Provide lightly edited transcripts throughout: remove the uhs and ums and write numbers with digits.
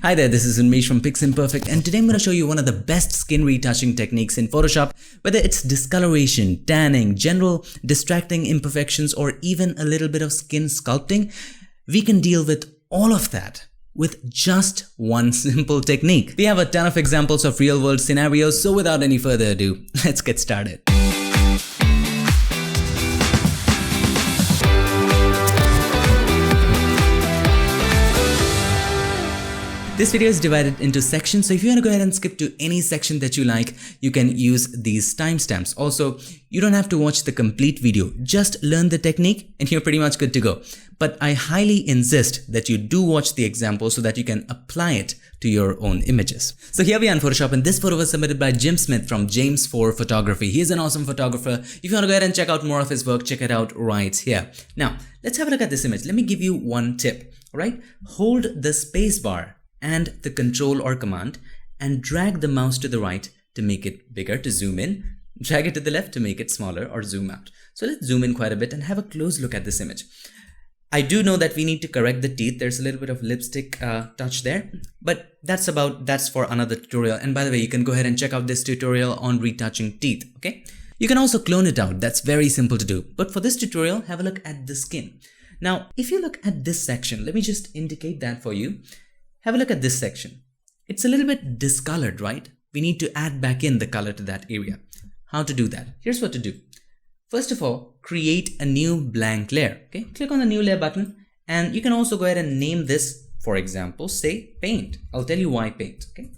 Hi there, this is Unmesh from PiXimperfect, and today I'm going to show you one of the best skin retouching techniques in Photoshop. Whether it's discoloration, tanning, general distracting imperfections, or even a little bit of skin sculpting, we can deal with all of that with just one simple technique. We have a ton of examples of real-world scenarios, so without any further ado, let's get started. This video is divided into sections, so if you want to go ahead and skip to any section that you like, you can use these timestamps. Also, you don't have to watch the complete video, just learn the technique and you're pretty much good to go. But I highly insist that you do watch the example so that you can apply it to your own images. So here we are in Photoshop, and this photo was submitted by Jim Smith from James 4 Photography. He's an awesome photographer. If you want to go ahead and check out more of his work, check it out right here. Now, let's have a look at this image. Let me give you one tip, all right? Hold the space bar and the control or command and drag the mouse to the right to make it bigger, to zoom in, drag it to the left to make it smaller or zoom out. So let's zoom in quite a bit and have a close look at this image. I do know that we need to correct the teeth. There's a little bit of lipstick touch there, but that's for another tutorial. And by the way, you can go ahead and check out this tutorial on retouching teeth, okay? You can also clone it out. That's very simple to do. But for this tutorial, have a look at the skin. Now, if you look at this section, let me just indicate that for you. Have a look at this section. It's a little bit discolored, right? We need to add back in the color to that area. How to do that? Here's what to do. First of all, create a new blank layer. Okay, click on the new layer button, and you can also go ahead and name this, for example, say paint. I'll tell you why paint, okay?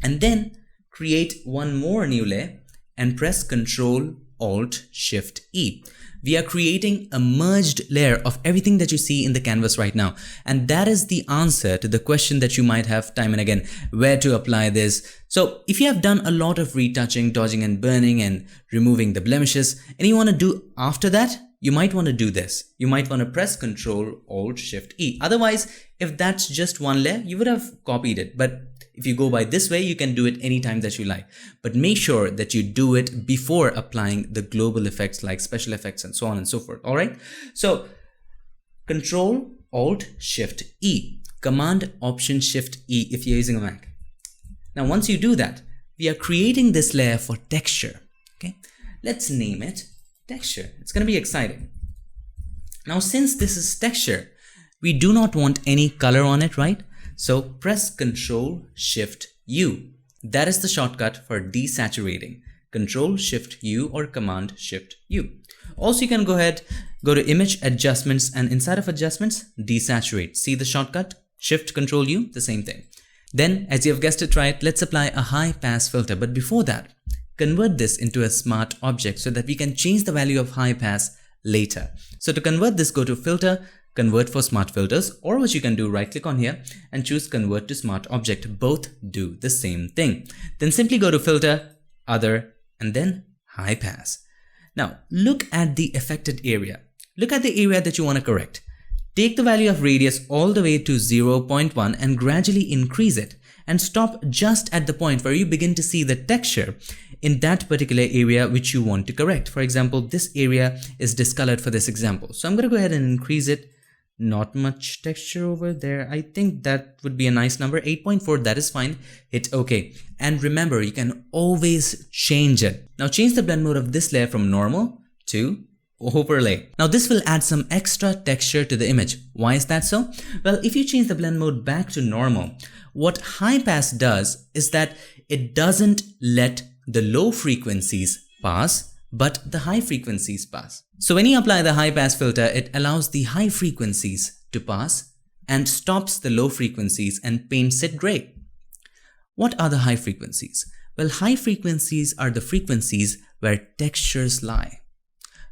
And then create one more new layer and press Ctrl Alt Shift E. We are creating a merged layer of everything that you see in the canvas right now. And that is the answer to the question that you might have time and again, where to apply this. So if you have done a lot of retouching, dodging and burning and removing the blemishes, and you want to do after that, you might want to do this. You might want to press Ctrl Alt Shift E. Otherwise, if that's just one layer, you would have copied it. But if you go by this way, you can do it anytime that you like. But make sure that you do it before applying the global effects like special effects and so on and so forth. All right. So Control Alt Shift E, Command Option Shift E if you're using a Mac. Now, once you do that, we are creating this layer for texture. Okay. Let's name it texture. It's going to be exciting. Now, since this is texture, we do not want any color on it, right? So press Ctrl Shift U. That is the shortcut for desaturating. Ctrl Shift U or Command Shift U. Also, you can go ahead, go to Image Adjustments, and inside of Adjustments, desaturate. See the shortcut? Shift Ctrl U, the same thing. Then, as you've guessed it right, let's apply a high pass filter. But before that, convert this into a smart object so that we can change the value of high pass later. So to convert this, go to Filter, Convert for Smart Filters, or what you can do, right click on here and choose Convert to Smart Object. Both do the same thing. Then simply go to Filter, Other, and then High Pass. Now look at the affected area. Look at the area that you want to correct. Take the value of radius all the way to 0.1 and gradually increase it, and stop just at the point where you begin to see the texture in that particular area which you want to correct. For example, this area is discolored for this example. So I'm going to go ahead and increase it. Not much texture over there. I think that would be a nice number. 8.4, that is fine. Hit OK. And remember, you can always change it. Now change the blend mode of this layer from normal to overlay. Now this will add some extra texture to the image. Why is that so? Well, if you change the blend mode back to normal, what high pass does is that it doesn't let the low frequencies pass, but the high frequencies pass. So when you apply the high pass filter, it allows the high frequencies to pass and stops the low frequencies and paints it gray. What are the high frequencies? Well, high frequencies are the frequencies where textures lie.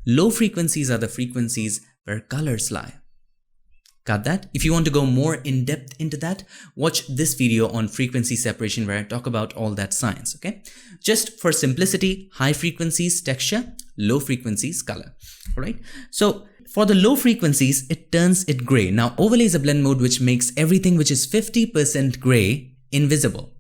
Low frequencies are the frequencies where colors lie. Got that? If you want to go more in depth into that, watch this video on frequency separation where I talk about all that science, okay? Just for simplicity, high frequencies, texture, low frequencies, color, all right? So for the low frequencies, it turns it gray. Now overlay is a blend mode which makes everything which is 50% gray invisible.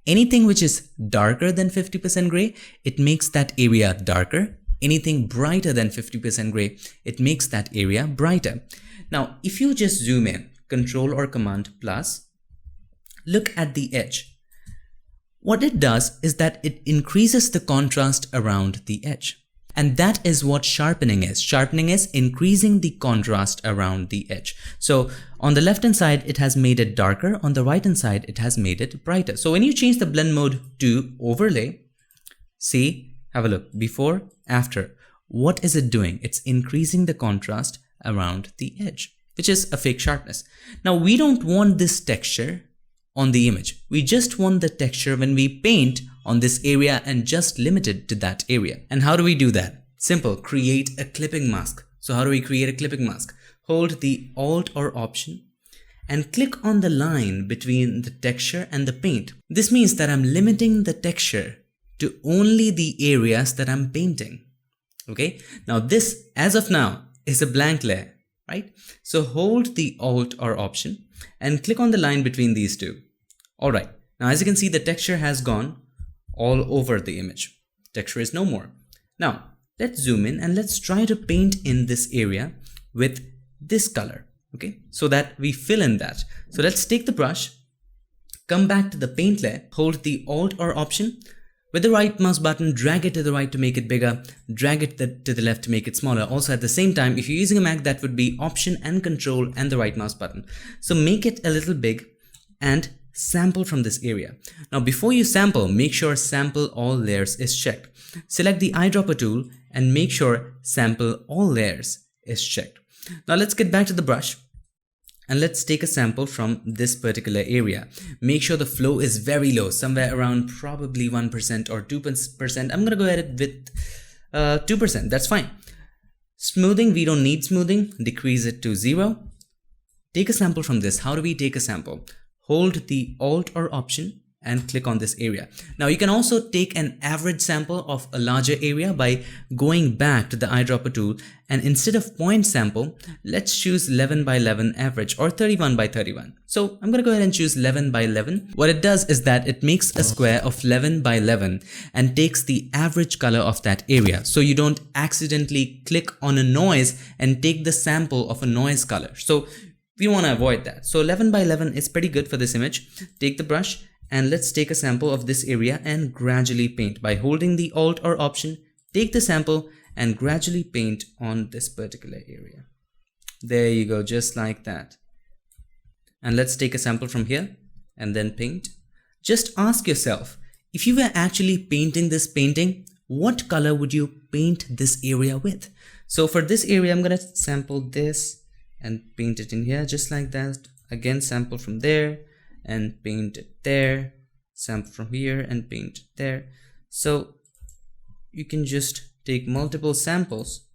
Anything which is darker than 50% gray, it makes that area darker. Anything brighter than 50% gray, it makes that area brighter. Now, if you just zoom in, Control or Command plus, look at the edge. What it does is that it increases the contrast around the edge. And that is what sharpening is. Sharpening is increasing the contrast around the edge. So on the left hand side, it has made it darker. On the right hand side, it has made it brighter. So when you change the blend mode to overlay, see, have a look, before, after. What is it doing? It's increasing the contrast around the edge, which is a fake sharpness. Now we don't want this texture on the image. We just want the texture when we paint on this area and just limit it to that area. And how do we do that? Simple, create a clipping mask. So how do we create a clipping mask? Hold the Alt or Option and click on the line between the texture and the paint. This means that I'm limiting the texture to only the areas that I'm painting. Okay, now this, as of now, is a blank layer, right? So hold the Alt or Option and click on the line between these two. All right, now as you can see, the texture has gone all over the image. Texture is no more. Now, let's zoom in and let's try to paint in this area with this color, okay? So that we fill in that. So let's take the brush, come back to the paint layer, hold the Alt or Option. With the right mouse button, drag it to the right to make it bigger, drag it to the left to make it smaller. Also at the same time, if you're using a Mac, that would be Option and Control and the right mouse button. So make it a little big and sample from this area. Now before you sample, make sure Sample All Layers is checked. Select the eyedropper tool and make sure Sample All Layers is checked. Now let's get back to the brush. And let's take a sample from this particular area. Make sure the flow is very low, somewhere around probably 1% or 2%. I'm gonna go ahead with 2%, that's fine. Smoothing, we don't need smoothing, decrease it to 0. Take a sample from this. How do we take a sample? Hold the Alt or Option and click on this area. Now you can also take an average sample of a larger area by going back to the eyedropper tool, and instead of point sample, let's choose 11 by 11 average or 31 by 31. So I'm gonna go ahead and choose 11 by 11. What it does is that it makes a square of 11 by 11 and takes the average color of that area. So you don't accidentally click on a noise and take the sample of a noise color. So we want to avoid that. So 11 by 11 is pretty good for this image. Take the brush and let's take a sample of this area and gradually paint. By holding the Alt or Option, take the sample and gradually paint on this particular area. There you go, just like that. And let's take a sample from here and then paint. Just ask yourself, if you were actually painting this painting, what color would you paint this area with? So for this area, I'm gonna sample this and paint it in here, just like that. Again, sample from there and paint it there, sample from here and paint it there. So you can just take multiple samples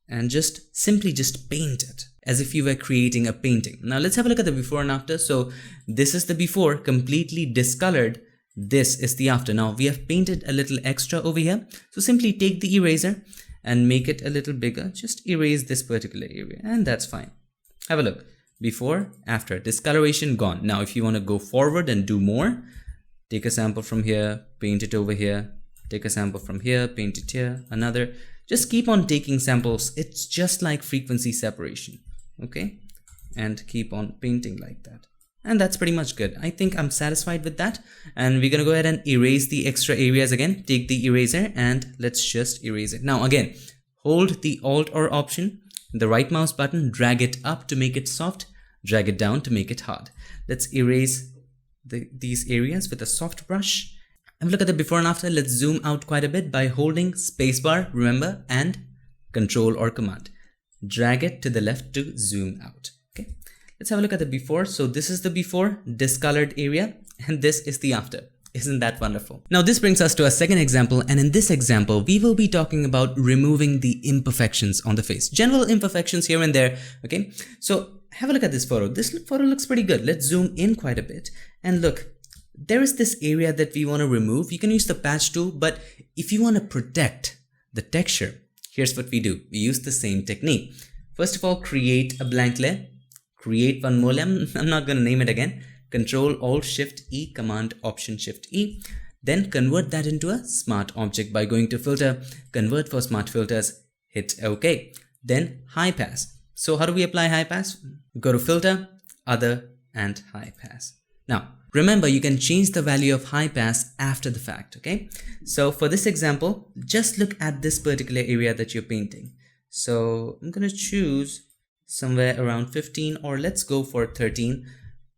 and simply paint it as if you were creating a painting. Now let's have a look at the before and after. So this is the before, completely discolored. This is the after. Now we have painted a little extra over here. So simply take the eraser and make it a little bigger. Just erase this particular area and that's fine. Have a look. Before, after, discoloration gone. Now if you want to go forward and do more, take a sample from here, paint it over here, take a sample from here, paint it here, another. Just keep on taking samples. It's just like frequency separation, okay? And keep on painting like that. And that's pretty much good. I think I'm satisfied with that. And we're gonna go ahead and erase the extra areas again. Take the eraser and let's just erase it. Now again, hold the Alt or Option, the right mouse button, drag it up to make it soft, drag it down to make it hard. Let's erase these areas with a soft brush. Have a look at the before and after. Let's zoom out quite a bit by holding spacebar, remember, and Control or Command. Drag it to the left to zoom out. Okay, let's have a look at the before. So this is the before, discolored area, and this is the after. Isn't that wonderful? Now this brings us to a second example, and in this example we will be talking about removing the imperfections on the face. General imperfections here and there, okay? So have a look at this photo. This photo looks pretty good. Let's zoom in quite a bit and look. There is this area that we want to remove. You can use the patch tool, but if you want to protect the texture, here's what we do. We use the same technique. First of all, create a blank layer. Create one more layer. I'm not going to name it again. Control Alt Shift E, Command Option Shift E. Then convert that into a smart object by going to Filter, Convert for Smart Filters, hit OK. Then High Pass. So how do we apply High Pass? Go to Filter, Other, and High Pass. Now, Remember, you can change the value of high pass after the fact, okay? So for this example, just look at this particular area that you're painting. So I'm gonna choose somewhere around 15, or let's go for 13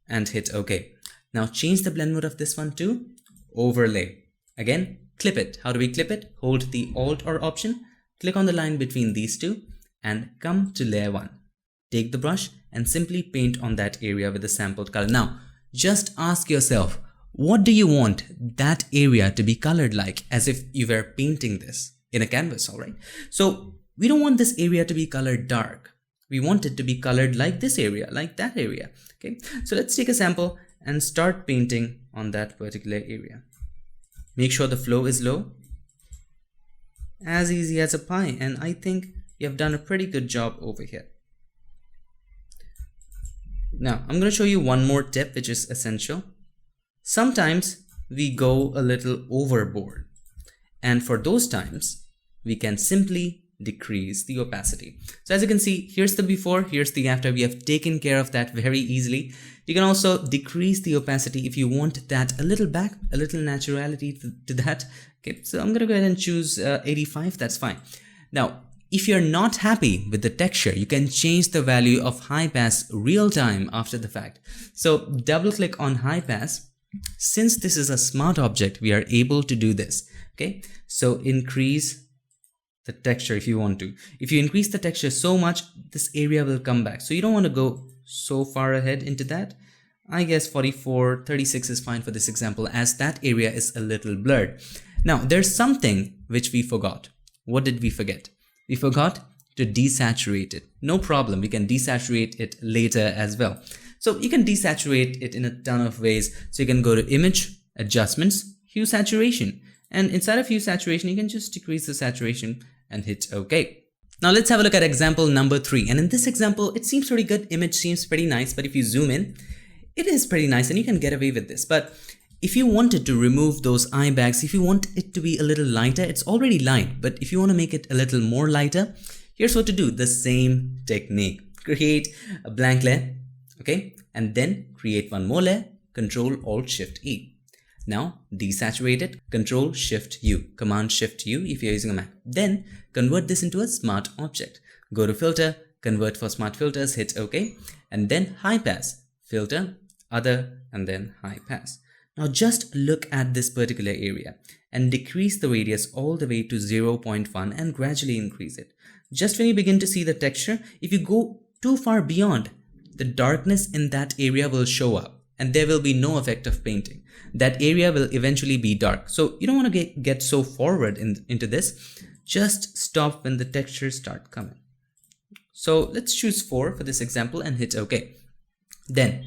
and hit OK. Now change the blend mode of this one to overlay. Again, clip it. How do we clip it? Hold the Alt or Option, click on the line between these two and come to layer 1. Take the brush and simply paint on that area with the sampled color. Now, just ask yourself, what do you want that area to be colored like, as if you were painting this in a canvas, all right? So we don't want this area to be colored dark. We want it to be colored like this area, like that area, okay? So let's take a sample and start painting on that particular area. Make sure the flow is low, as easy as a pie, and I think you have done a pretty good job over here. Now, I'm going to show you one more tip which is essential. Sometimes we go a little overboard, and for those times, we can simply decrease the opacity. So as you can see, here's the before, here's the after. We have taken care of that very easily. You can also decrease the opacity if you want that a little back, a little naturality to that. Okay, so I'm going to go ahead and choose 85. That's fine. Now, if you're not happy with the texture, you can change the value of high pass real time after the fact. So double click on high pass. Since this is a smart object, we are able to do this. Okay, so increase the texture if you want to. If you increase the texture so much, this area will come back. So you don't want to go so far ahead into that. I guess 44, 36 is fine for this example, as that area is a little blurred. Now, there's something which we forgot. What did we forget? We forgot to desaturate it. No problem, we can desaturate it later as well. So you can desaturate it in a ton of ways. So you can go to Image, Adjustments, Hue Saturation. And inside of Hue Saturation, you can just decrease the saturation and hit OK. Now let's have a look at example number 3. And in this example, it seems pretty good. Image seems pretty nice, but if you zoom in, it is pretty nice and you can get away with this. But if you wanted to remove those eye bags, if you want it to be a little lighter, it's already light, but if you want to make it a little more lighter, here's what to do. The same technique. Create a blank layer, okay? And then create one more layer, Control-Alt-Shift-E. Now desaturate it, Control-Shift-U, Command-Shift-U if you're using a Mac. Then convert this into a smart object. Go to Filter, Convert for Smart Filters, hit OK, and then High Pass, Filter, Other, and then High Pass. Now just look at this particular area and decrease the radius all the way to 0.1 and gradually increase it. Just when you begin to see the texture, if you go too far beyond, the darkness in that area will show up and there will be no effect of painting. That area will eventually be dark. So you don't want to get so forward into this. Just stop when the textures start coming. So let's choose 4 for this example and hit OK. Then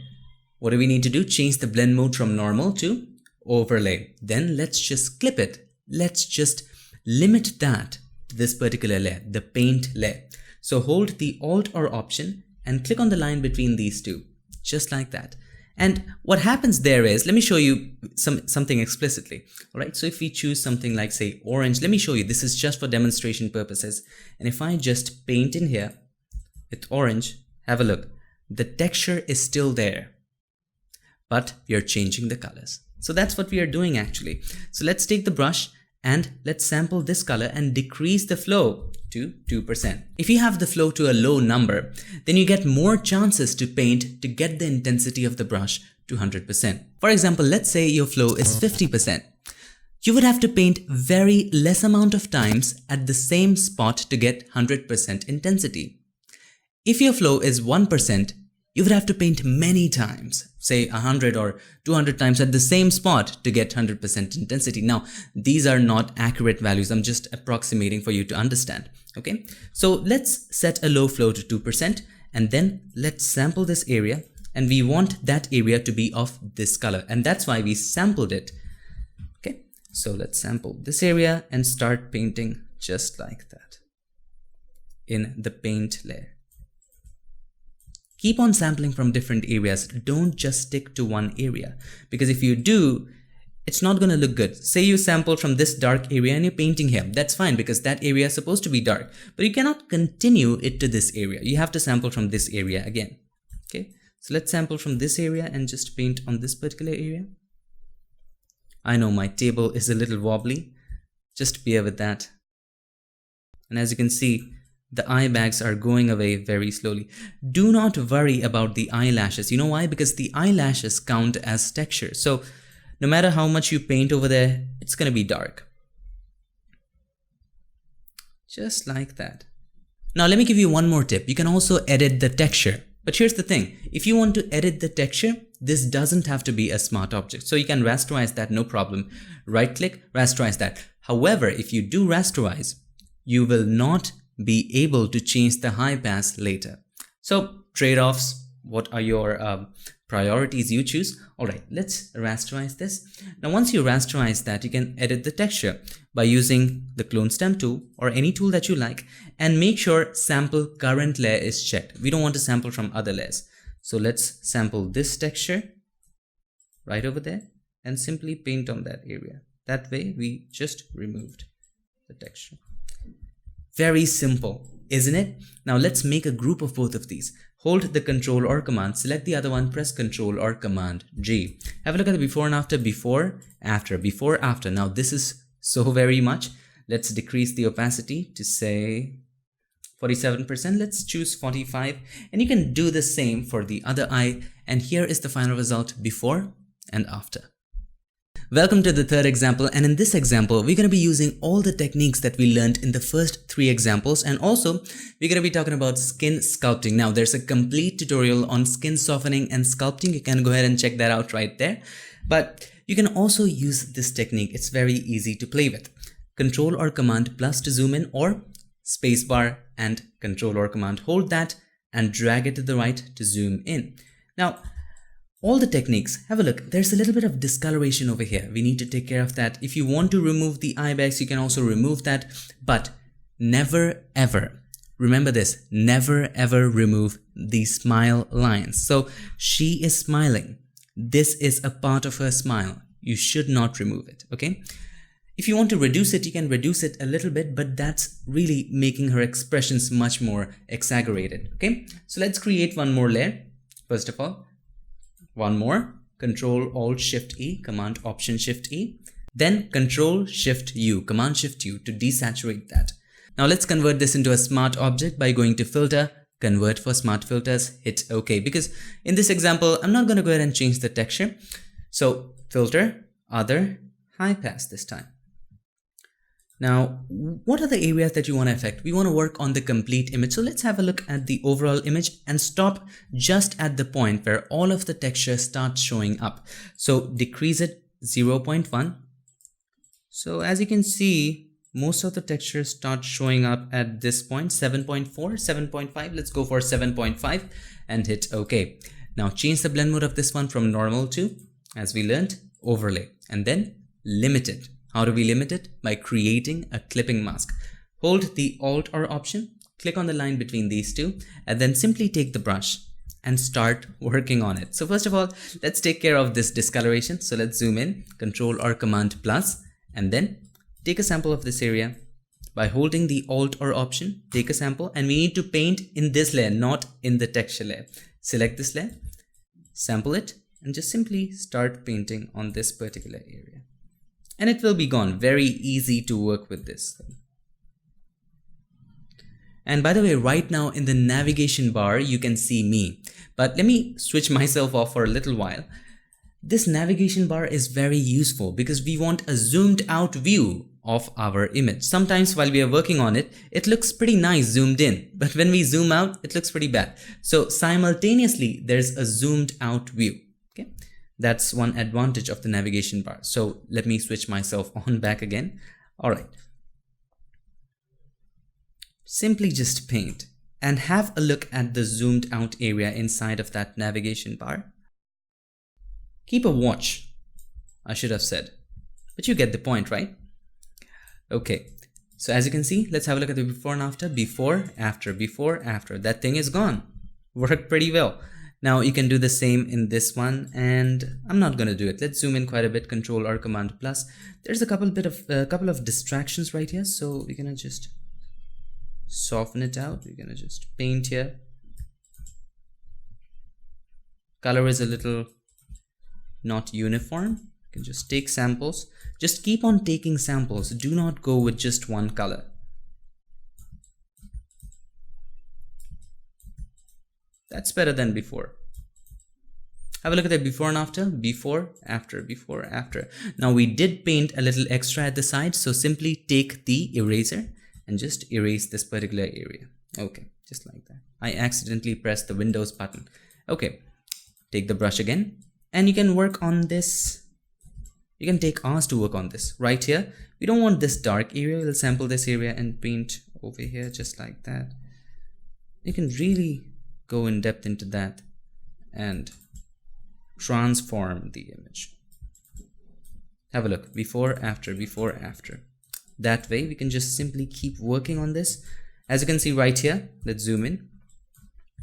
what do we need to do? Change the blend mode from normal to overlay. Then let's just clip it. Let's just limit that to this particular layer, the paint layer. So hold the Alt or Option and click on the line between these two, just like that. And what happens there is, let me show you something explicitly. All right, so if we choose something like say orange, let me show you, this is just for demonstration purposes. And if I just paint in here with orange, have a look, the texture is still there, but we are changing the colors. So that's what we are doing actually. So let's take the brush and let's sample this color and decrease the flow to 2%. If you have the flow to a low number, then you get more chances to paint to get the intensity of the brush to 100%. For example, let's say your flow is 50%. You would have to paint very less amount of times at the same spot to get 100% intensity. If your flow is 1%, you would have to paint many times, say 100 or 200 times at the same spot to get 100% intensity. Now, these are not accurate values. I'm just approximating for you to understand. Okay, so let's set a low flow to 2% and then let's sample this area, and we want that area to be of this color, and that's why we sampled it. Okay, so let's sample this area and start painting just like that in the paint layer. Keep on sampling from different areas. Don't just stick to one area, because if you do, it's not going to look good. Say you sample from this dark area and you're painting here. That's fine because that area is supposed to be dark, but you cannot continue it to this area. You have to sample from this area again. Okay, So let's sample from this area and just paint on this particular area. I know my table is a little wobbly, just bear with that. And as you can see, the eye bags are going away very slowly. Do not worry about the eyelashes. You know why? Because the eyelashes count as texture. So no matter how much you paint over there, it's going to be dark. Just like that. Now let me give you one more tip. You can also edit the texture. But here's the thing. If you want to edit the texture, this doesn't have to be a smart object. So you can rasterize that, no problem. Right click, rasterize that. However, if you do rasterize, you will not be able to change the high pass later. So trade-offs, what are your priorities you choose? All right, let's rasterize this. Now, once you rasterize that, you can edit the texture by using the clone stamp tool or any tool that you like, and make sure sample current layer is checked. We don't want to sample from other layers. So let's sample this texture right over there and simply paint on that area. That way we just removed the texture. Very simple, isn't it? Now let's make a group of both of these. Hold the Control or Command, select the other one, press Control or Command G. Have a look at the before and after, before, after, before, after. Now this is so very much. Let's decrease the opacity to say 47%. Let's choose 45, and you can do the same for the other eye. And here is the final result before and after. Welcome to the third example, and in this example we're going to be using all the techniques that we learned in the first 3 examples, and also we're going to be talking about skin sculpting. Now there's a complete tutorial on skin softening and sculpting. You can go ahead and check that out right there. But you can also use this technique. It's very easy to play with. Control or Command plus to zoom in, or spacebar and Control or Command hold that and drag it to the right to zoom in. Now all the techniques, have a look. There's a little bit of discoloration over here. We need to take care of that. If you want to remove the eye bags, you can also remove that. But never ever, remember this, never ever remove the smile lines. So she is smiling. This is a part of her smile. You should not remove it, okay? If you want to reduce it, you can reduce it a little bit, but that's really making her expressions much more exaggerated, okay? So let's create one more layer. First of all, one more, Control Alt Shift E, Command Option Shift E, then Control Shift U, Command Shift U to desaturate that. Now let's convert this into a smart object by going to Filter, Convert for Smart Filters, hit OK, because in this example I'm not going to go ahead and change the texture. So Filter, Other, High Pass this time. Now, what are the areas that you want to affect? We want to work on the complete image. So let's have a look at the overall image and stop just at the point where all of the texture starts showing up. So decrease it 0.1. So as you can see, most of the texture starts showing up at this point, 7.4, 7.5. Let's go for 7.5 and hit OK. Now change the blend mode of this one from normal to, as we learned, overlay, and then limit it. How do we limit it? By creating a clipping mask. Hold the Alt or Option, click on the line between these two, and then simply take the brush and start working on it. So first of all, let's take care of this discoloration. So let's zoom in, Control or Command plus, and then take a sample of this area. By holding the Alt or Option, take a sample, and we need to paint in this layer, not in the texture layer. Select this layer, sample it, and just simply start painting on this particular area. And it will be gone. Very easy to work with this thing. And by the way, right now in the navigation bar, you can see me. But let me switch myself off for a little while. This navigation bar is very useful because we want a zoomed out view of our image. Sometimes while we are working on it, it looks pretty nice zoomed in. But when we zoom out, it looks pretty bad. So simultaneously, there's a zoomed out view. Okay. That's one advantage of the navigation bar. So let me switch myself on back again. All right. Simply just paint and have a look at the zoomed out area inside of that navigation bar. Keep a watch, I should have said, but you get the point, right? Okay. So as you can see, let's have a look at the before and after, before, after, before, after. That thing is gone. Worked pretty well. Now you can do the same in this one, and I'm not going to do it. Let's zoom in quite a bit, Control or Command plus. There's a couple of distractions right here, so we're gonna just soften it out. We're gonna just paint here. color is a little not uniform. You can just take samples. Just keep on taking samples. Do not go with just one color. That's better than before. Have a look at the before and after. Before, after, before, after. Now we did paint a little extra at the side, so simply take the eraser and just erase this particular area. Okay, just like that. I accidentally pressed the Windows button. Okay, take the brush again and you can work on this. You can take ours to work on this. Right here, we don't want this dark area. We'll sample this area and paint over here just like that. You can really go in depth into that and transform the image. Have a look, before, after, before, after. That way we can just simply keep working on this. As you can see right here, let's zoom in.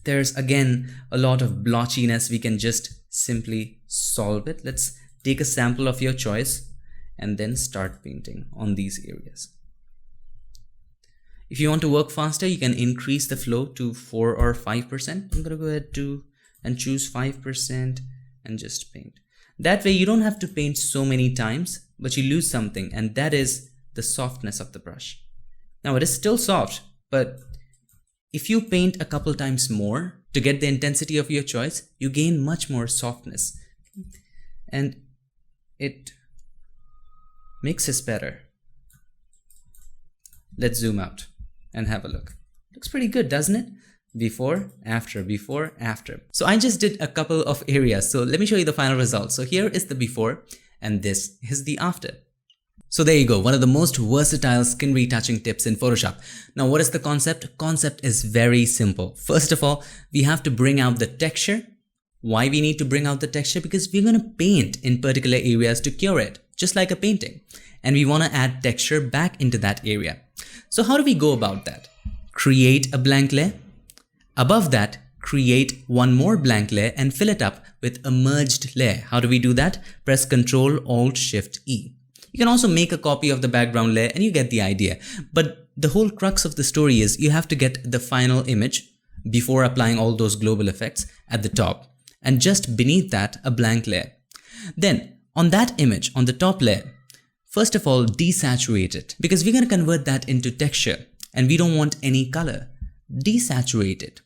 There's again a lot of blotchiness. We can just simply solve it. Let's take a sample of your choice and then start painting on these areas. If you want to work faster, you can increase the flow to 4 or 5%. I'm gonna go ahead and choose 5% and just paint. That way you don't have to paint so many times, but you lose something, and that is the softness of the brush. Now it is still soft, but if you paint a couple times more to get the intensity of your choice, you gain much more softness and it makes this better. Let's zoom out and have a look. Looks pretty good, doesn't it? Before, after, before, after. So I just did a couple of areas. So let me show you the final result. So here is the before and this is the after. So there you go, one of the most versatile skin retouching tips in Photoshop. Now what is the concept? Concept is very simple. First of all, we have to bring out the texture. Why we need to bring out the texture? Because we're going to paint in particular areas to cure it, just like a painting. And we want to add texture back into that area. So how do we go about that? Create a blank layer. Above that, create one more blank layer and fill it up with a merged layer. How do we do that? Press Ctrl Alt Shift E. You can also make a copy of the background layer and you get the idea. But the whole crux of the story is you have to get the final image before applying all those global effects at the top, and just beneath that a blank layer. Then on that image, on the top layer, first of all desaturate it, because we're going to convert that into texture and we don't want any color. Desaturate it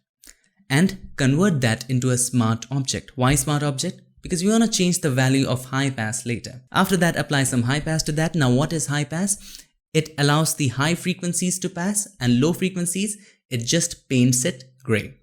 and convert that into a smart object. Why smart object? Because we want to change the value of high pass later. After that, apply some high pass to that. Now what is high pass? It allows the high frequencies to pass, and low frequencies, it just paints it gray.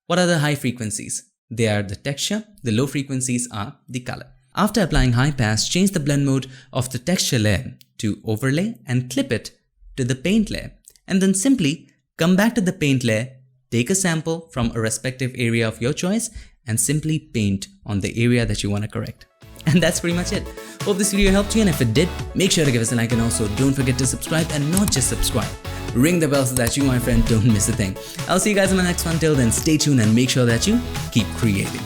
What are the high frequencies? They are the texture. The low frequencies are the color. After applying high pass, change the blend mode of the texture layer to overlay and clip it to the paint layer. And then simply come back to the paint layer, take a sample from a respective area of your choice and simply paint on the area that you want to correct. And that's pretty much it. Hope this video helped you, and if it did, make sure to give us a like, and also don't forget to subscribe, and not just subscribe. Ring the bell so that you, my friend, don't miss a thing. I'll see you guys in my next one. Till then, stay tuned and make sure that you keep creating.